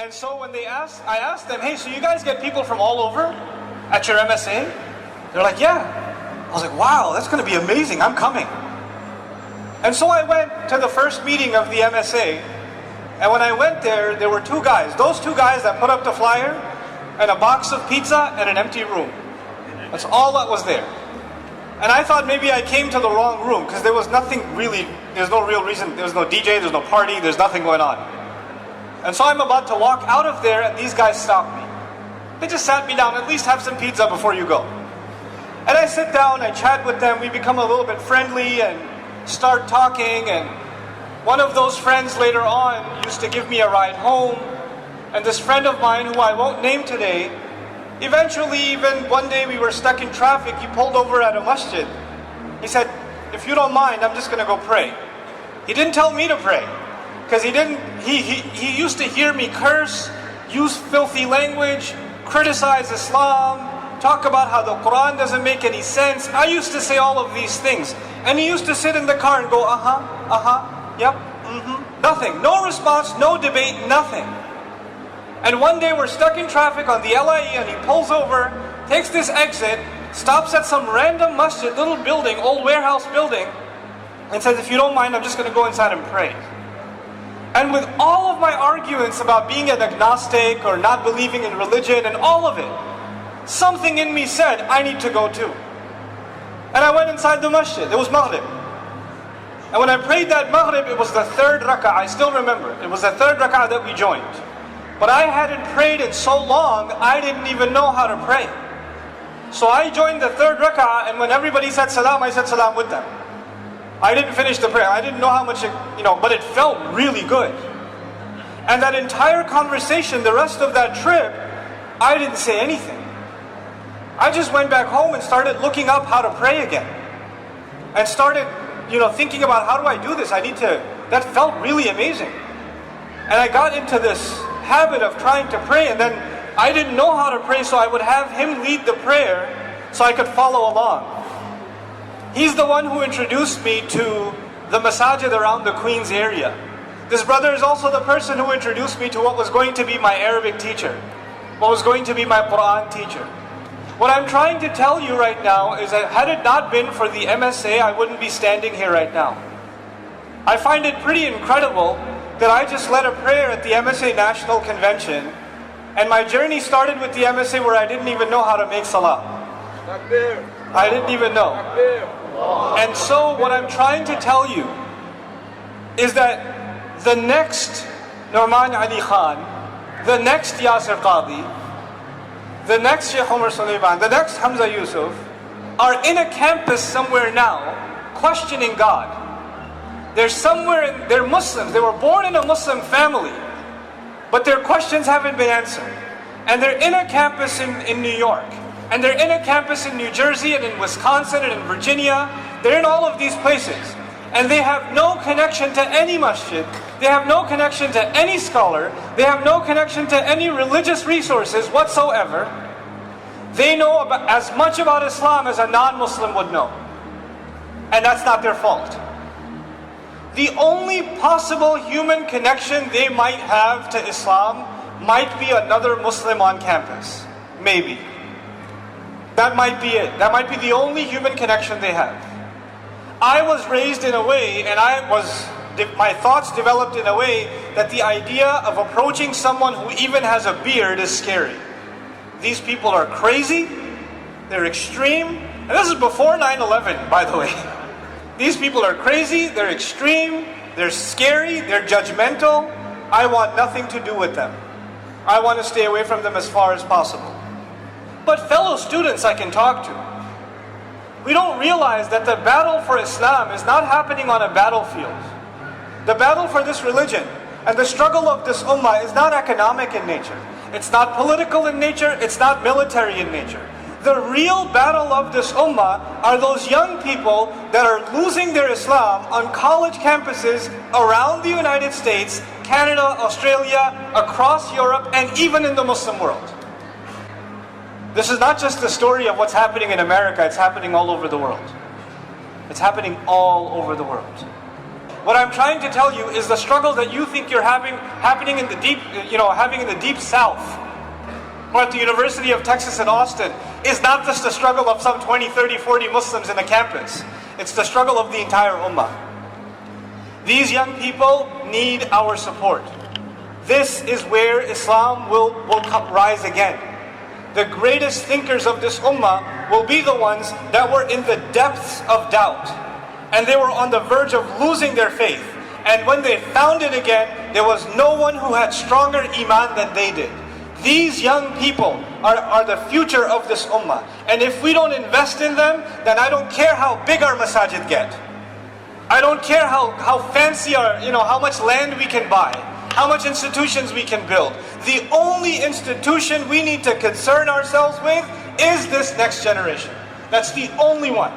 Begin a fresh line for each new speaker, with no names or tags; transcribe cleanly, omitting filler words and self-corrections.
And so when I asked them, hey, so you guys get people from all over at your MSA? They're like, yeah. I was like, wow, that's going to be amazing. I'm coming. And so I went to the first meeting of the MSA. And when I went there, there were two guys. Those two guys that put up the flyer and a box of pizza and an empty room. That's all that was there. And I thought maybe I came to the wrong room because there was nothing really, there's no real reason. There's no DJ, there's no party, there's nothing going on. And so I'm about to walk out of there and these guys stopped me. They just sat me down, at least have some pizza before you go. And I sit down, I chat with them, we become a little bit friendly and start talking. And one of those friends later on used to give me a ride home. And this friend of mine, who I won't name today, eventually even one day we were stuck in traffic, he pulled over at a masjid. He said, if you don't mind, I'm just going to go pray. He didn't tell me to pray. Because he used to hear me curse, use filthy language, criticize Islam, talk about how the Quran doesn't make any sense. I used to say all of these things. And he used to sit in the car and go, yep, nothing. No response, no debate, nothing. And one day we're stuck in traffic on the LIE and he pulls over, takes this exit, stops at some random masjid, little building, old warehouse building, and says, if you don't mind, I'm just going to go inside and pray. And with all of my arguments about being an agnostic or not believing in religion and all of it, something in me said, I need to go too. And I went inside the masjid. It was Maghrib. And when I prayed that Maghrib, it was the third rak'ah. I still remember. It was the third rak'ah that we joined. But I hadn't prayed in so long, I didn't even know how to pray. So I joined the third rak'ah, and when everybody said salam, I said salam with them. I didn't finish the prayer. I didn't know how much, but it felt really good. And that entire conversation, the rest of that trip, I didn't say anything. I just went back home and started looking up how to pray again. And started, thinking about how do I do this? That felt really amazing. And I got into this habit of trying to pray, and then I didn't know how to pray, so I would have him lead the prayer so I could follow along. He's the one who introduced me to the masajid around the Queens area. This brother is also the person who introduced me to what was going to be my Arabic teacher, what was going to be my Quran teacher. What I'm trying to tell you right now is that had it not been for the MSA, I wouldn't be standing here right now. I find it pretty incredible that I just led a prayer at the MSA National Convention, and my journey started with the MSA where I didn't even know how to make salah. I didn't even know. And so what I'm trying to tell you is that the next Nouman Ali Khan, the next Yasir Qadi, the next Sheikh Omar Sulaiman, the next Hamza Yusuf are in a campus somewhere now questioning God. They're Muslims, they were born in a Muslim family, but their questions haven't been answered. And they're in a campus in New York. And they're in a campus in New Jersey and in Wisconsin and in Virginia. They're in all of these places. And they have no connection to any masjid. They have no connection to any scholar. They have no connection to any religious resources whatsoever. They know as much about Islam as a non-Muslim would know. And that's not their fault. The only possible human connection they might have to Islam might be another Muslim on campus. Maybe. That might be it. That might be the only human connection they have. I was raised in a way, and my thoughts developed in a way that the idea of approaching someone who even has a beard is scary. These people are crazy, they're extreme, and this is before 9/11, by the way. These people are crazy, they're extreme, they're scary, they're judgmental. I want nothing to do with them. I want to stay away from them as far as possible. But fellow students I can talk to, we don't realize that the battle for Islam is not happening on a battlefield. The battle for this religion and the struggle of this ummah is not economic in nature. It's not political in nature. It's not military in nature. The real battle of this ummah are those young people that are losing their Islam on college campuses around the United States, Canada, Australia, across Europe, and even in the Muslim world. This is not just the story of what's happening in America, it's happening all over the world. It's happening all over the world. what I'm trying to tell you is the struggle that you think you're happening in the deep, having in the deep South, or at the University of Texas at Austin, is not just the struggle of some 20, 30, 40 Muslims in a campus. It's the struggle of the entire ummah. These young people need our support. This is where Islam will rise again. The greatest thinkers of this ummah will be the ones that were in the depths of doubt, and they were on the verge of losing their faith. And when they found it again, there was no one who had stronger iman than they did. These young people are the future of this ummah. And if we don't invest in them, then I don't care how big our masajid get. I don't care how fancy how much land we can buy, how much institutions we can build. The only institution we need to concern ourselves with is this next generation. That's the only one.